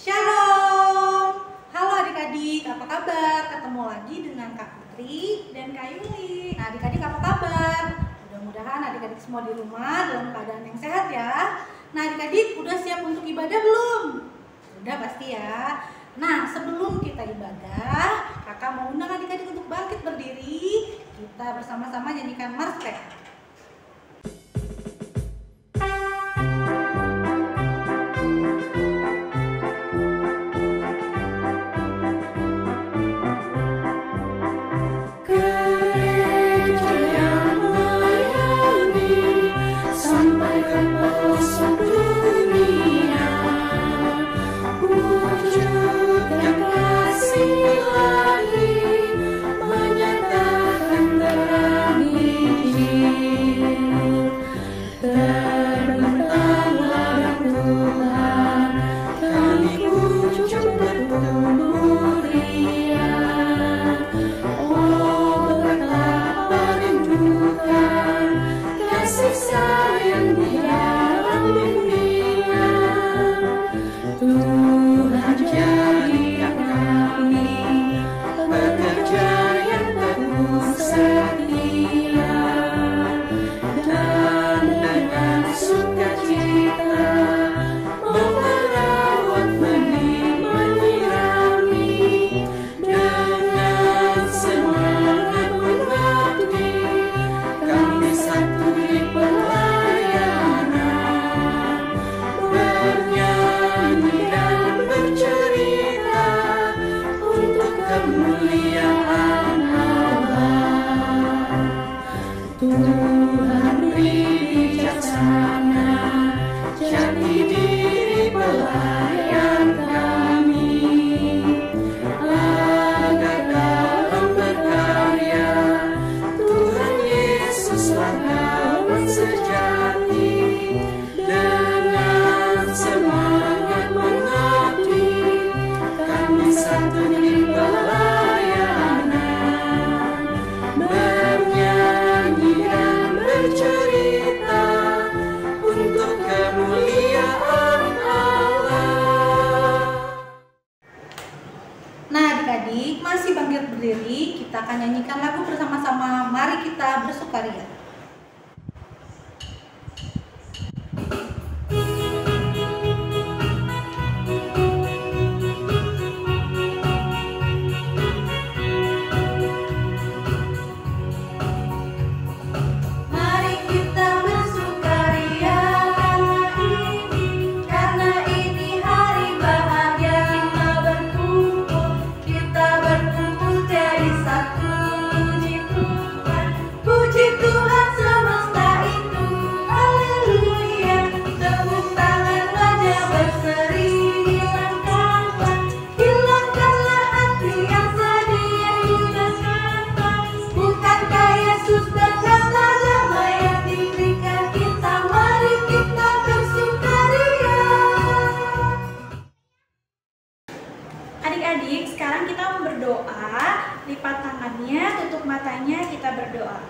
Shalom, halo adik-adik, apa kabar? Ketemu lagi dengan Kak Putri dan Kak Yuli. Nah adik-adik apa kabar? Mudah-mudahan adik-adik semua di rumah dalam keadaan yang sehat ya. Nah adik-adik udah siap untuk ibadah belum? Udah pasti ya. Nah sebelum kita ibadah, kakak mau undang adik-adik untuk bangkit berdiri. Kita bersama-sama nyanyikan Mars PA. Masih bangkit berdiri, kita akan nyanyikan lagu bersama-sama. Mari kita bersukaria. Adik-adik, sekarang kita mau berdoa. Lipat tangannya, tutup matanya, kita berdoa.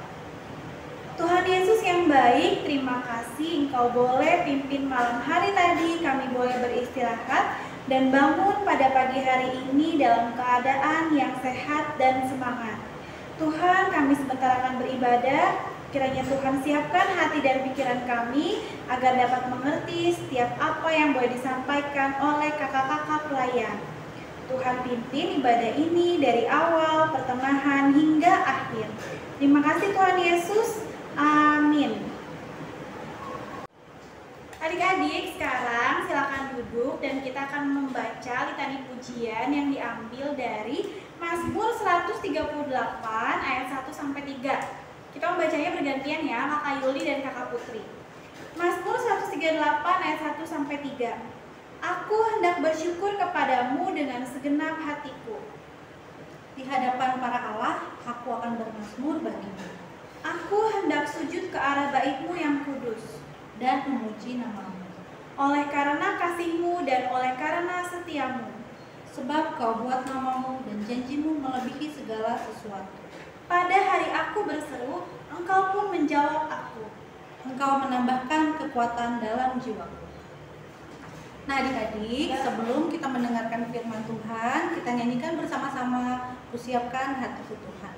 Tuhan Yesus yang baik, terima kasih Engkau boleh pimpin malam hari tadi. Kami boleh beristirahat dan bangun pada pagi hari ini dalam keadaan yang sehat dan semangat. Tuhan, kami sebentar akan beribadah. Kiranya Tuhan siapkan hati dan pikiran kami agar dapat mengerti setiap apa yang boleh disampaikan oleh kakak-kakak pelayan. Tuhan pimpin ibadah ini dari awal, pertengahan, hingga akhir. Terima kasih Tuhan Yesus. Amin. Adik-adik, sekarang silakan duduk dan kita akan membaca litani pujian yang diambil dari Mazmur 138 ayat 1-3. Kita membacanya bergantian ya, Kakak Yuli dan Kakak Putri. Mazmur 138 ayat 1-3. Aku hendak bersyukur kepadamu dengan segenap hatiku. Di hadapan para Allah, aku akan bermazmur bagimu. Aku hendak sujud ke arah bait-Mu yang kudus dan memuji nama-Mu. Oleh karena kasih-Mu dan oleh karena setia-Mu. Sebab Kau buat nama-Mu dan janji-Mu melebihi segala sesuatu. Pada hari aku berseru, Engkau pun menjawab aku. Engkau menambahkan kekuatan dalam jiwaku. Nah adik-adik, sebelum kita mendengarkan firman Tuhan, kita nyanyikan bersama-sama Kusiapkan Hatiku Tuhan.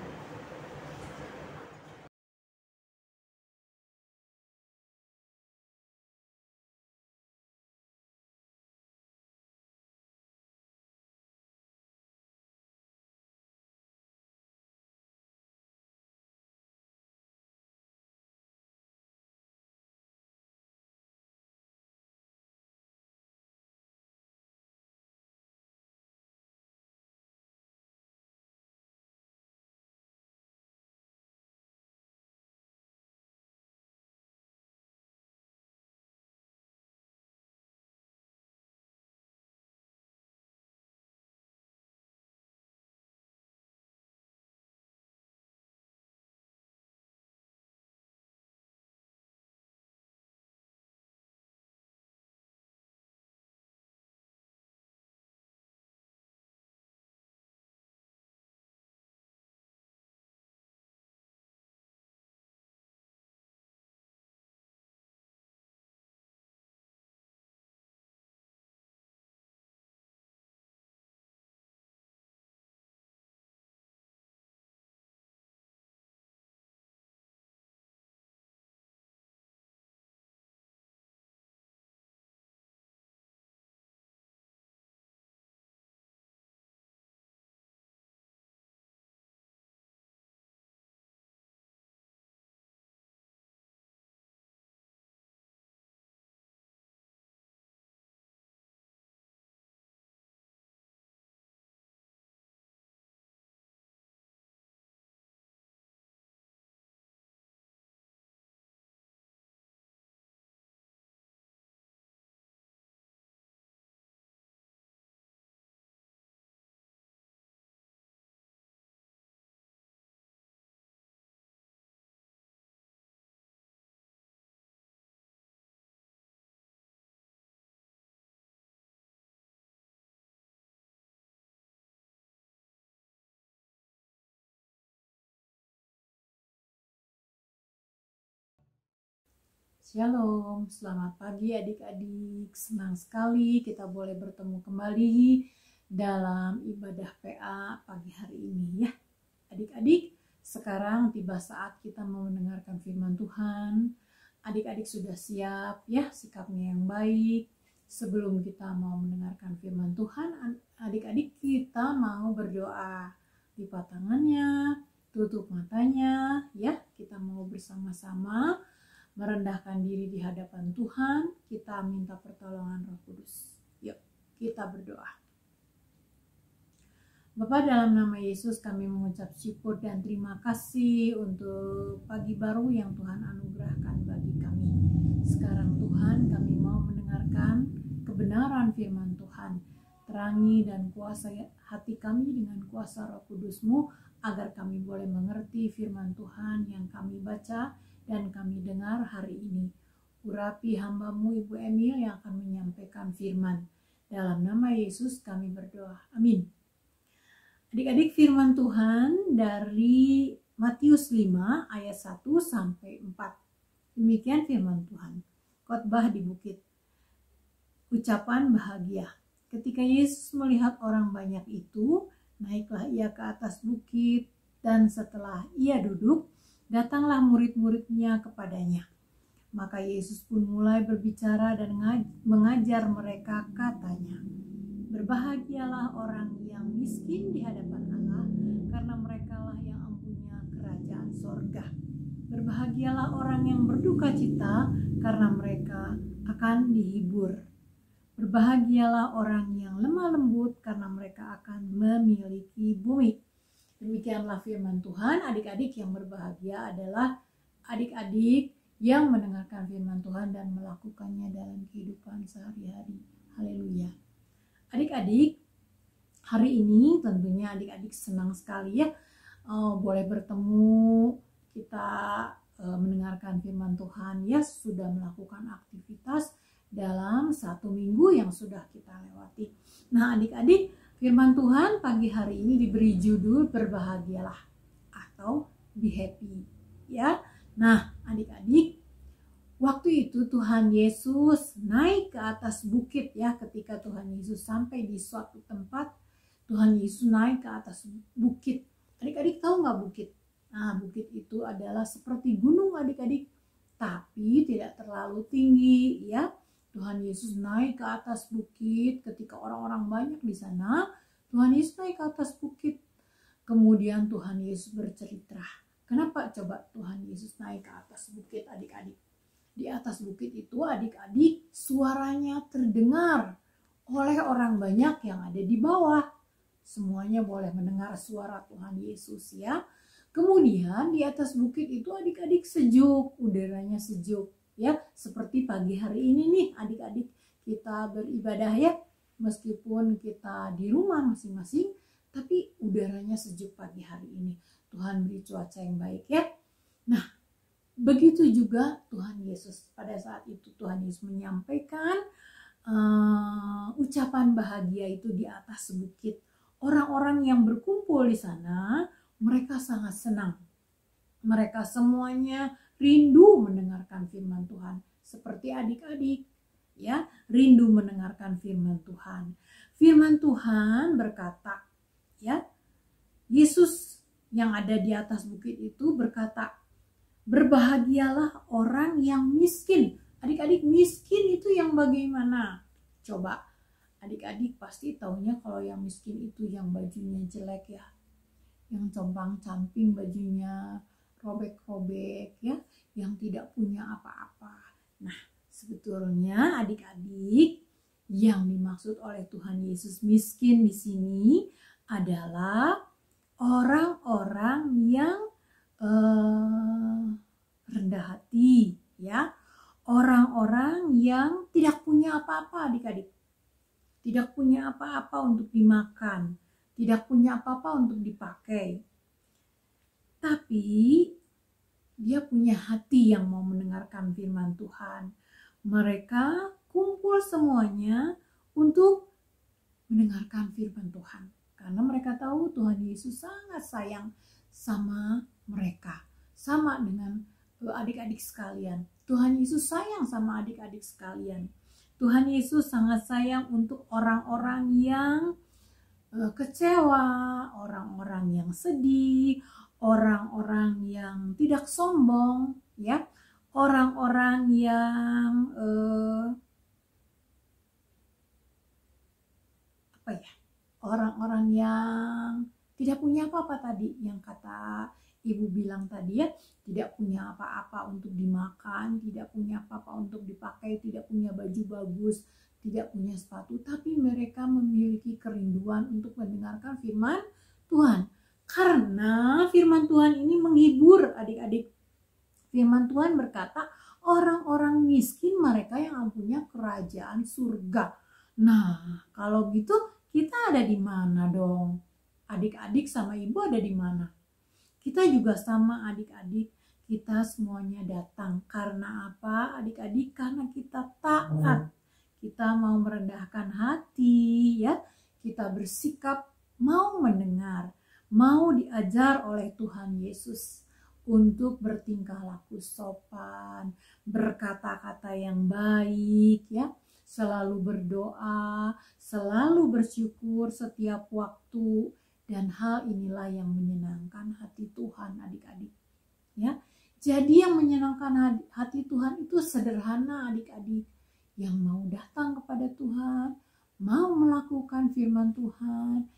Shalom, selamat pagi adik-adik. Senang sekali kita boleh bertemu kembali dalam ibadah PA pagi hari ini ya. Adik-adik, sekarang tiba saat kita mau mendengarkan firman Tuhan. Adik-adik sudah siap ya sikapnya yang baik. Sebelum kita mau mendengarkan firman Tuhan, adik-adik kita mau berdoa. Lipat tangannya, tutup matanya ya. Kita mau bersama-sama merendahkan diri di hadapan Tuhan, kita minta pertolongan Roh Kudus. Yuk, kita berdoa. Bapa, dalam nama Yesus kami mengucap syukur dan terima kasih untuk pagi baru yang Tuhan anugerahkan bagi kami. Sekarang Tuhan, kami mau mendengarkan kebenaran firman Tuhan. Terangi dan kuasai hati kami dengan kuasa Roh Kudus-Mu agar kami boleh mengerti firman Tuhan yang kami baca dan kami dengar hari ini. Urapi hamba-Mu Ibu Emil yang akan menyampaikan firman. Dalam nama Yesus kami berdoa. Amin. Adik-adik, firman Tuhan dari Matius 5 ayat 1 sampai 4. Demikian firman Tuhan. Khotbah di bukit. Ucapan bahagia. Ketika Yesus melihat orang banyak itu, naiklah ia ke atas bukit, dan setelah ia duduk, datanglah murid-muridnya kepadanya. Maka Yesus pun mulai berbicara dan mengajar mereka, katanya, berbahagialah orang yang miskin di hadapan Allah, karena merekalah yang empunya kerajaan sorga. Berbahagialah orang yang berduka cita, karena mereka akan dihibur. Berbahagialah orang yang lemah lembut, karena mereka akan memiliki bumi. Demikianlah firman Tuhan. Adik-adik, yang berbahagia adalah adik-adik yang mendengarkan firman Tuhan dan melakukannya dalam kehidupan sehari-hari. Haleluya. Adik-adik, hari ini tentunya adik-adik senang sekali ya boleh bertemu, kita mendengarkan firman Tuhan ya, sudah melakukan aktivitas dalam 1 minggu yang sudah kita lewati. Nah adik-adik, firman Tuhan pagi hari ini diberi judul berbahagialah, atau be happy ya. Nah adik-adik, Waktu itu Tuhan Yesus naik ke atas bukit ya, ketika Tuhan Yesus sampai di suatu tempat, Tuhan Yesus naik ke atas bukit. Adik-adik tahu nggak bukit? Nah, bukit itu adalah seperti gunung adik-adik, tapi tidak terlalu tinggi ya. Tuhan Yesus naik ke atas bukit ketika orang-orang banyak di sana. Tuhan Yesus naik ke atas bukit. Kemudian Tuhan Yesus bercerita. Kenapa coba Tuhan Yesus naik ke atas bukit adik-adik? Di atas bukit itu adik-adik suaranya terdengar oleh orang banyak yang ada di bawah. Semuanya boleh mendengar suara Tuhan Yesus ya. Kemudian di atas bukit itu adik-adik sejuk, udaranya sejuk ya. Seperti pagi hari ini nih adik-adik kita beribadah ya. Meskipun kita di rumah masing-masing, tapi udaranya sejuk pagi hari ini. Tuhan beri cuaca yang baik ya. Nah, begitu juga Tuhan Yesus. Pada saat itu Tuhan Yesus menyampaikan ucapan bahagia itu di atas bukit. Orang-orang yang berkumpul di sana, mereka sangat senang. Mereka semuanya rindu mendengarkan firman Tuhan. Seperti adik-adik, ya, rindu mendengarkan firman Tuhan. Firman Tuhan berkata, ya, Yesus yang ada di atas bukit itu berkata, berbahagialah orang yang miskin. Adik-adik, miskin itu yang bagaimana? Coba, adik-adik pasti taunya kalau yang miskin itu yang bajunya jelek ya, yang compang-camping bajunya, robek-robek ya, yang tidak punya apa-apa. Nah, sebetulnya adik-adik yang dimaksud oleh Tuhan Yesus miskin di sini adalah orang-orang yang rendah hati ya, orang-orang yang tidak punya apa-apa adik-adik. Tidak punya apa-apa untuk dimakan, tidak punya apa-apa untuk dipakai. Tapi dia punya hati yang mau mendengarkan firman Tuhan. Mereka kumpul semuanya untuk mendengarkan firman Tuhan. Karena mereka tahu Tuhan Yesus sangat sayang sama mereka. Sama dengan adik-adik sekalian. Tuhan Yesus sayang sama adik-adik sekalian. Tuhan Yesus sangat sayang untuk orang-orang yang kecewa, orang-orang yang sedih, orang-orang yang tidak sombong, ya, orang-orang yang orang-orang yang tidak punya apa-apa tadi, yang kata Ibu bilang tadi ya, tidak punya apa-apa untuk dimakan, tidak punya apa-apa untuk dipakai, tidak punya baju bagus, tidak punya sepatu, tapi mereka memiliki kerinduan untuk mendengarkan firman Tuhan. Karena firman Tuhan ini menghibur adik-adik. Firman Tuhan berkata, orang-orang miskin mereka yang punya kerajaan surga. Nah, kalau gitu kita ada di mana dong? Adik-adik sama ibu ada di mana? Kita juga sama adik-adik, kita semuanya datang. Karena apa adik-adik? Karena kita taat. Kita mau merendahkan hati ya. Kita bersikap mau mendengar, mau diajar oleh Tuhan Yesus untuk bertingkah laku sopan, berkata-kata yang baik ya. Selalu berdoa, selalu bersyukur setiap waktu. Dan hal inilah yang menyenangkan hati Tuhan adik-adik ya. Jadi yang menyenangkan hati Tuhan itu sederhana adik-adik, yang mau datang kepada Tuhan, mau melakukan firman Tuhan,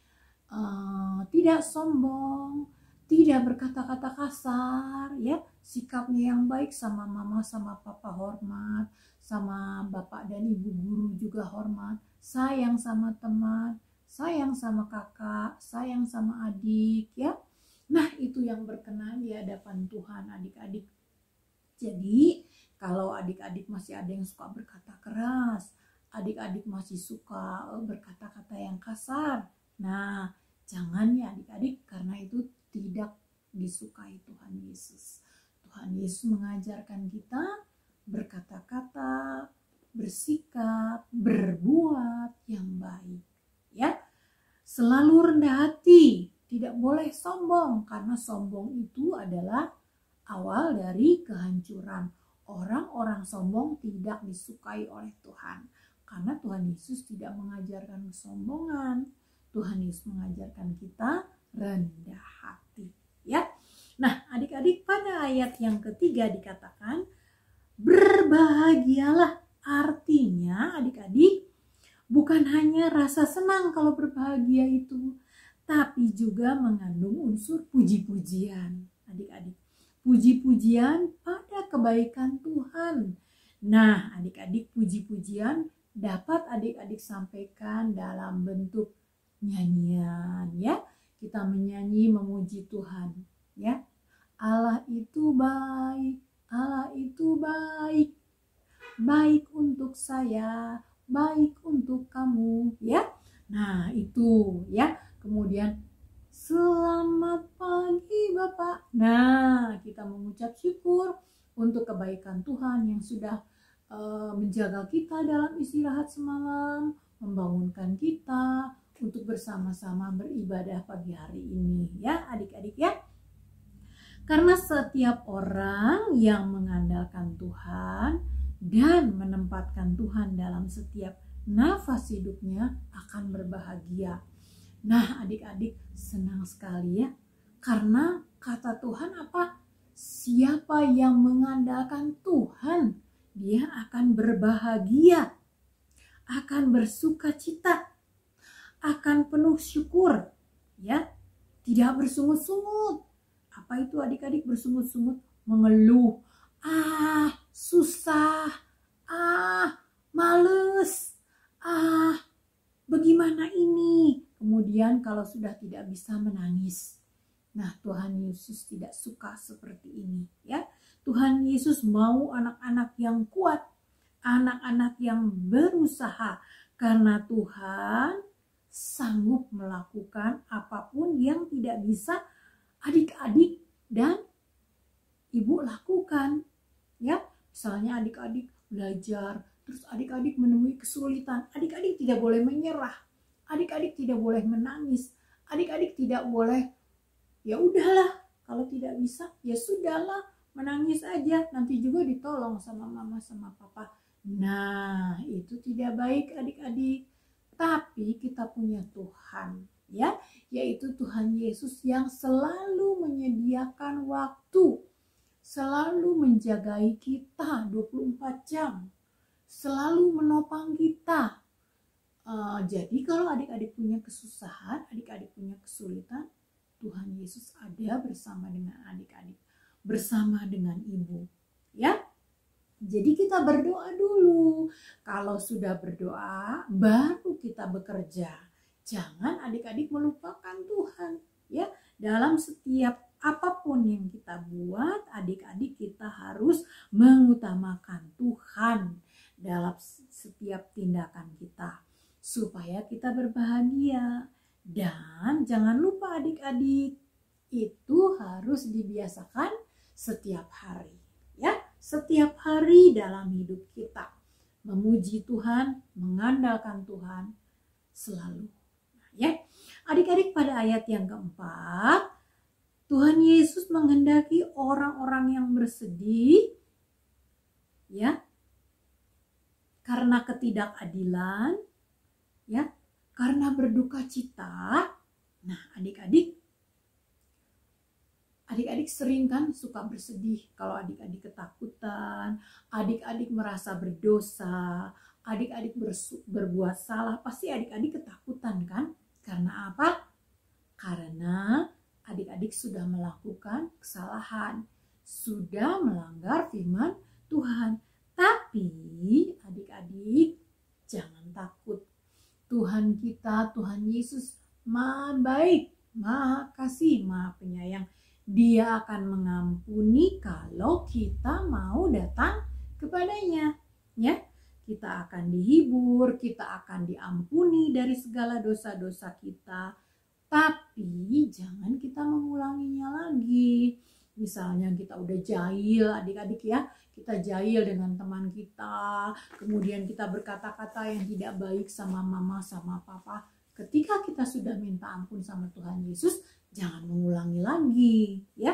tidak sombong, tidak berkata-kata kasar ya, sikapnya yang baik, sama mama sama papa hormat, sama bapak dan ibu guru juga hormat, sayang sama teman, sayang sama kakak, sayang sama adik ya. Nah, itu yang berkenan di hadapan Tuhan adik-adik. Jadi kalau adik-adik masih ada yang suka berkata keras, adik-adik masih suka berkata-kata yang kasar, nah jangan ya adik-adik, karena itu tidak disukai Tuhan Yesus. Tuhan Yesus mengajarkan kita berkata-kata, bersikap, berbuat yang baik ya. Selalu rendah hati, tidak boleh sombong, karena sombong itu adalah awal dari kehancuran. orang-orang sombong tidak disukai oleh Tuhan. Karena Tuhan Yesus tidak mengajarkan kesombongan. Tuhan Yesus mengajarkan kita rendah hati. Ya. Nah, adik-adik, pada ayat yang ketiga dikatakan berbahagialah. Artinya adik-adik, bukan hanya rasa senang kalau berbahagia itu, tapi juga mengandung unsur puji-pujian. Adik-adik, puji-pujian pada kebaikan Tuhan. Nah, adik-adik, puji-pujian dapat adik-adik sampaikan dalam bentuk nyanyian, ya. Kita menyanyi memuji Tuhan, ya. Allah itu baik, Allah itu baik, baik untuk saya, baik untuk kamu, ya. Nah, itu, ya. Kemudian selamat pagi Bapak. Nah, kita mengucap syukur untuk kebaikan Tuhan yang sudah menjaga kita dalam istirahat semalam, membangunkan kita untuk bersama-sama beribadah pagi hari ini, ya adik-adik, ya. Karena setiap orang yang mengandalkan Tuhan dan menempatkan Tuhan dalam setiap nafas hidupnya akan berbahagia. Nah, adik-adik, senang sekali ya, karena kata Tuhan apa? Siapa yang mengandalkan Tuhan, dia akan berbahagia, akan bersuka cita, akan penuh syukur, ya, tidak bersungut-sungut. Apa itu adik-adik bersungut-sungut? Mengeluh, susah, males, bagaimana ini? Kemudian kalau sudah tidak bisa menangis. Nah, Tuhan Yesus tidak suka seperti ini, ya. Tuhan Yesus mau anak-anak yang kuat, anak-anak yang berusaha, karena Tuhan sanggup melakukan apapun yang tidak bisa adik-adik dan ibu lakukan, ya. Misalnya adik-adik belajar, terus adik-adik menemui kesulitan, adik-adik tidak boleh menyerah, adik-adik tidak boleh menangis, adik-adik tidak boleh, ya udahlah, kalau tidak bisa ya sudahlah, menangis aja, nanti juga ditolong sama mama sama papa. Nah, itu tidak baik adik-adik. Tapi kita punya Tuhan, ya, yaitu Tuhan Yesus yang selalu menyediakan waktu, selalu menjagai kita 24 jam, selalu menopang kita. Jadi kalau adik-adik punya kesusahan, adik-adik punya kesulitan, Tuhan Yesus ada bersama dengan adik-adik, bersama dengan ibu, ya. Jadi kita berdoa dulu. Kalau sudah berdoa, baru kita bekerja. Jangan adik-adik melupakan Tuhan, ya. Dalam setiap apapun yang kita buat, adik-adik kita harus mengutamakan Tuhan dalam setiap tindakan kita, supaya kita berbahagia. Dan jangan lupa adik-adik, itu harus dibiasakan setiap hari, ya. Setiap hari dalam hidup kita memuji Tuhan, mengandalkan Tuhan selalu, ya. Adik-adik, pada ayat yang keempat, Tuhan Yesus menghendaki orang-orang yang bersedih, ya, karena ketidakadilan, ya, karena berduka cita. Nah, adik-adik sering kan suka bersedih kalau adik-adik ketakutan, adik-adik merasa berdosa, adik-adik berbuat salah, pasti adik-adik ketakutan kan? Karena apa? Karena adik-adik sudah melakukan kesalahan, sudah melanggar firman Tuhan. Tapi adik-adik jangan takut. Tuhan kita, Tuhan Yesus Maha baik, Maha kasih, Maha penyayang. Dia akan mengampuni kalau kita mau datang kepadanya, ya. Kita akan dihibur, kita akan diampuni dari segala dosa-dosa kita. Tapi jangan kita mengulanginya lagi. Misalnya kita udah jahil, adik-adik ya, kita jahil dengan teman kita, kemudian kita berkata-kata yang tidak baik sama mama sama papa. Ketika kita sudah minta ampun sama Tuhan Yesus, jangan mengulangi lagi, ya.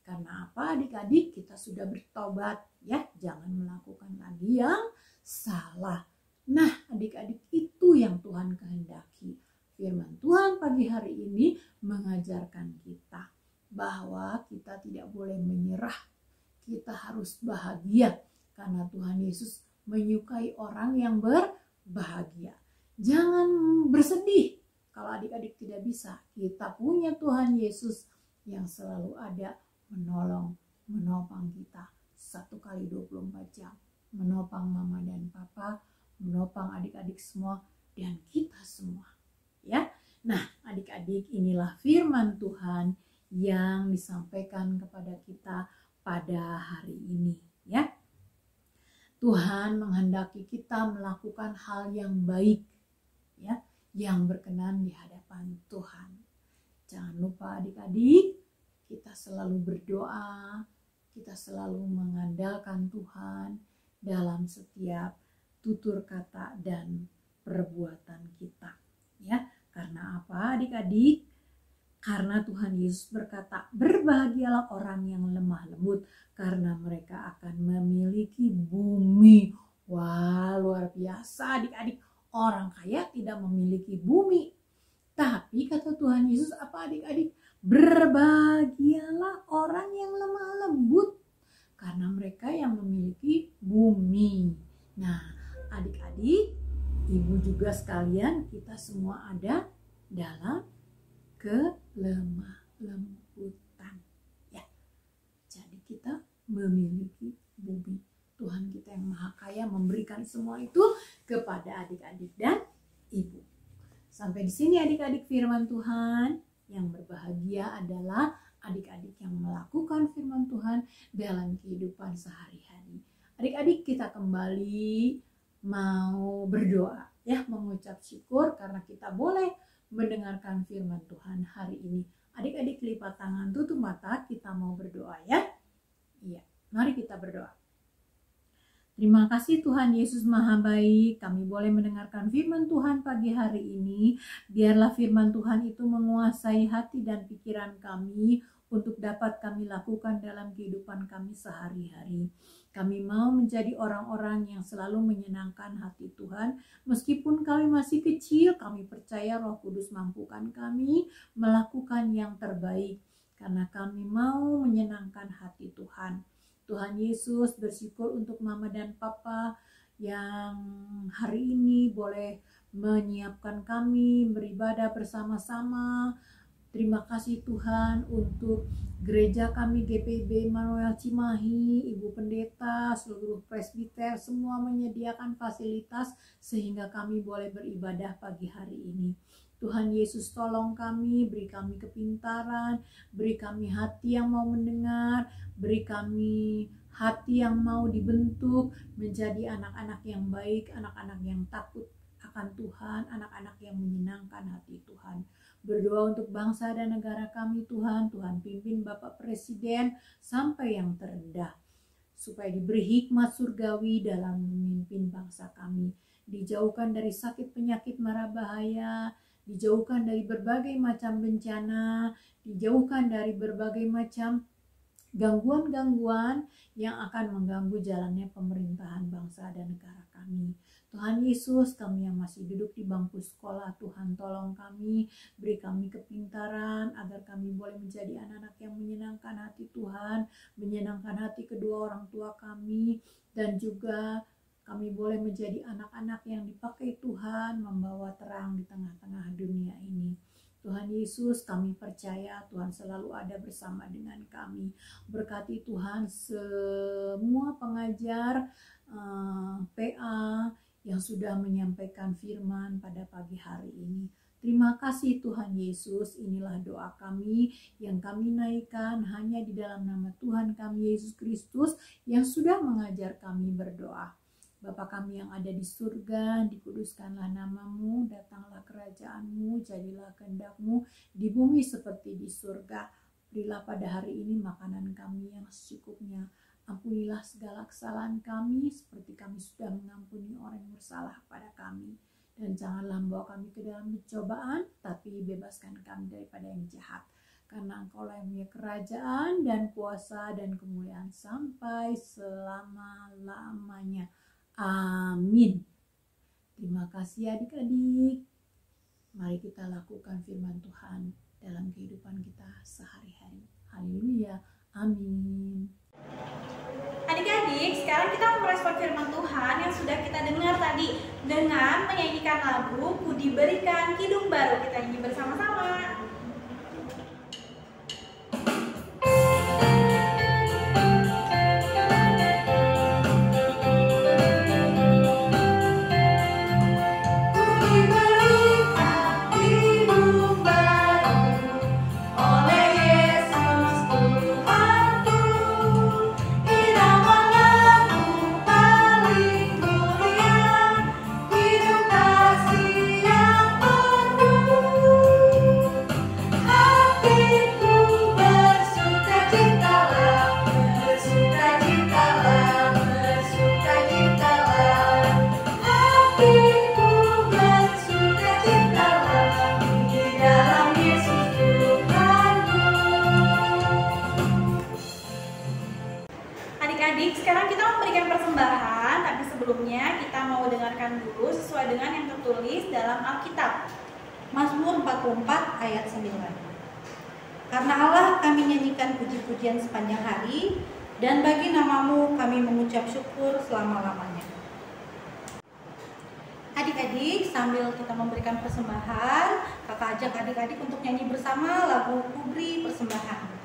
Karena apa adik-adik? Kita sudah bertobat ya, jangan melakukan lagi yang salah. Nah adik-adik, itu yang Tuhan kehendaki. Firman Tuhan pagi hari ini mengajarkan kita bahwa kita tidak boleh menyerah. Kita harus bahagia karena Tuhan Yesus menyukai orang yang berbahagia. Jangan bersedih kalau adik-adik tidak bisa. Kita punya Tuhan Yesus yang selalu ada menolong, menopang kita 1x24 jam. Menopang mama dan papa, menopang adik-adik semua, dan kita semua. Ya, nah adik-adik, inilah firman Tuhan yang disampaikan kepada kita pada hari ini. Ya, Tuhan menghendaki kita melakukan hal yang baik, ya, yang berkenan di hadapan Tuhan. Jangan lupa adik-adik, kita selalu berdoa, kita selalu mengandalkan Tuhan dalam setiap tutur kata dan perbuatan kita. Ya, karena apa adik-adik? Karena Tuhan Yesus berkata, berbahagialah orang yang lemah lembut, karena mereka akan memiliki bumi. Wah, luar biasa adik-adik. Orang kaya tidak memiliki bumi. Tapi kata Tuhan Yesus apa adik-adik? Berbahagialah orang yang lemah lembut, karena mereka yang memiliki bumi. Nah adik-adik, ibu juga sekalian, kita semua ada dalam kelemah lembutan. Ya, jadi kita memiliki bumi. Tuhan kita yang maha kaya memberikan semua itu kepada adik-adik dan ibu. Sampai di sini adik-adik firman Tuhan. Yang berbahagia adalah adik-adik yang melakukan firman Tuhan dalam kehidupan sehari-hari. Adik-adik, kita kembali mau berdoa ya, mengucap syukur karena kita boleh mendengarkan firman Tuhan hari ini. Adik-adik lipat tangan, tutup mata, kita mau berdoa ya. Iya, mari kita berdoa. Terima kasih Tuhan Yesus Maha Baik, kami boleh mendengarkan firman Tuhan pagi hari ini. Biarlah firman Tuhan itu menguasai hati dan pikiran kami untuk dapat kami lakukan dalam kehidupan kami sehari-hari. Kami mau menjadi orang-orang yang selalu menyenangkan hati Tuhan. Meskipun kami masih kecil, kami percaya Roh Kudus mampukan kami melakukan yang terbaik. Karena kami mau menyenangkan hati Tuhan. Tuhan Yesus, bersyukur untuk mama dan papa yang hari ini boleh menyiapkan kami beribadah bersama-sama. Terima kasih Tuhan untuk gereja kami GPIB Immanuel Cimahi, Ibu Pendeta, seluruh presbiter, semua menyediakan fasilitas sehingga kami boleh beribadah pagi hari ini. Tuhan Yesus tolong kami, beri kami kepintaran, beri kami hati yang mau mendengar, beri kami hati yang mau dibentuk menjadi anak-anak yang baik, anak-anak yang takut akan Tuhan, anak-anak yang menyenangkan hati Tuhan. Berdoa untuk bangsa dan negara kami Tuhan, Tuhan pimpin Bapak Presiden sampai yang terendah, supaya diberi hikmat surgawi dalam memimpin bangsa kami, dijauhkan dari sakit penyakit mara bahaya, dijauhkan dari berbagai macam bencana, dijauhkan dari berbagai macam gangguan-gangguan yang akan mengganggu jalannya pemerintahan bangsa dan negara kami. Tuhan Yesus, kami yang masih duduk di bangku sekolah, Tuhan tolong kami, beri kami kepintaran agar kami boleh menjadi anak-anak yang menyenangkan hati Tuhan, menyenangkan hati kedua orang tua kami, dan juga kami boleh menjadi anak-anak yang dipakai Tuhan membawa terang di tengah-tengah dunia ini. Tuhan Yesus, kami percaya Tuhan selalu ada bersama dengan kami. Berkati Tuhan semua pengajar PA yang sudah menyampaikan firman pada pagi hari ini. Terima kasih Tuhan Yesus, inilah doa kami yang kami naikkan hanya di dalam nama Tuhan kami Yesus Kristus yang sudah mengajar kami berdoa. Bapa kami yang ada di surga, dikuduskanlah namamu, datanglah kerajaanmu, jadilah kehendak-mu di bumi seperti di surga. Berilah pada hari ini makanan kami yang secukupnya. Ampunilah segala kesalahan kami seperti kami sudah mengampuni orang yang bersalah pada kami. Dan janganlah membawa kami ke dalam pencobaan, tapi bebaskan kami daripada yang jahat. karena Engkaulah yang punya kerajaan dan kuasa dan kemuliaan sampai selama-lamanya. Amin. Terima kasih adik-adik. Mari kita lakukan firman Tuhan dalam kehidupan kita sehari-hari. Haleluya. Amin. Adik-adik, sekarang kita merespon firman Tuhan yang sudah kita dengar tadi dengan menyanyikan lagu Ku Diberikan Kidung Baru. Kita nyanyi bersama-sama. Adik-adik, sekarang kita memberikan persembahan, tapi sebelumnya kita mau dengarkan dulu sesuai dengan yang tertulis dalam Alkitab. Mazmur 44 ayat 9. Karena Allah kami nyanyikan puji-pujian sepanjang hari, dan bagi namamu kami mengucap syukur selama-lamanya. Adik-adik, sambil kita memberikan persembahan, kakak ajak adik-adik untuk nyanyi bersama lagu Ku Beri Persembahan.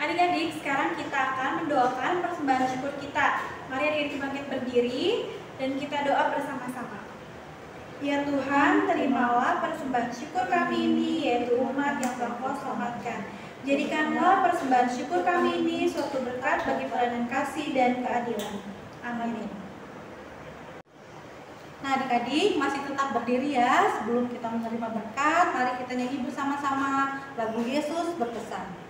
Adik-adik, sekarang kita akan mendoakan persembahan syukur kita. Mari adik-adik bangkit berdiri dan kita doa bersama-sama. Ya Tuhan, terimalah persembahan syukur kami ini, yaitu umat yang telah Kau selamatkan. Jadikanlah persembahan syukur kami ini suatu berkat bagi pelayanan kasih dan keadilan. Amin. Nah adik-adik masih tetap berdiri ya. Sebelum kita menerima berkat, mari kita nyanyi bersama-sama lagu Yesus Berpesan.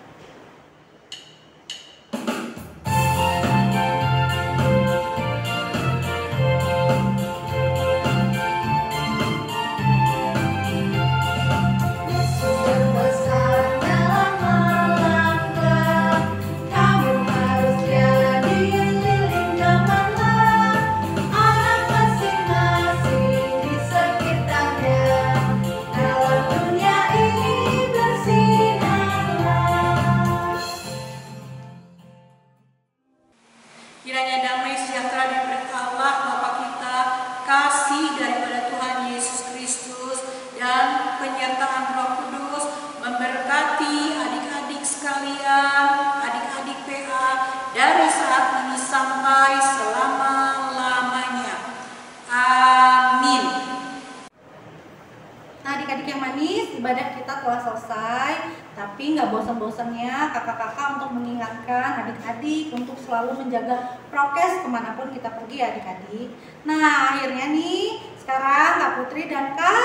Kiranya damai sejahtera daripada Allah Bapa kita, kasih daripada Tuhan Yesus Kristus, dan penyertaan Roh Kudus memberkati adik-adik sekalian, adik-adik PA dari saat ini sampai selama-lamanya. Amin. Nah adik-adik yang manis, ibadah kita telah selesai. Tapi nggak bosan-bosannya kakak-kakak untuk mengingatkan adik-adik untuk selalu menjaga prokes kemanapun kita pergi ya adik-adik. Nah akhirnya nih sekarang Kak Putri dan Kak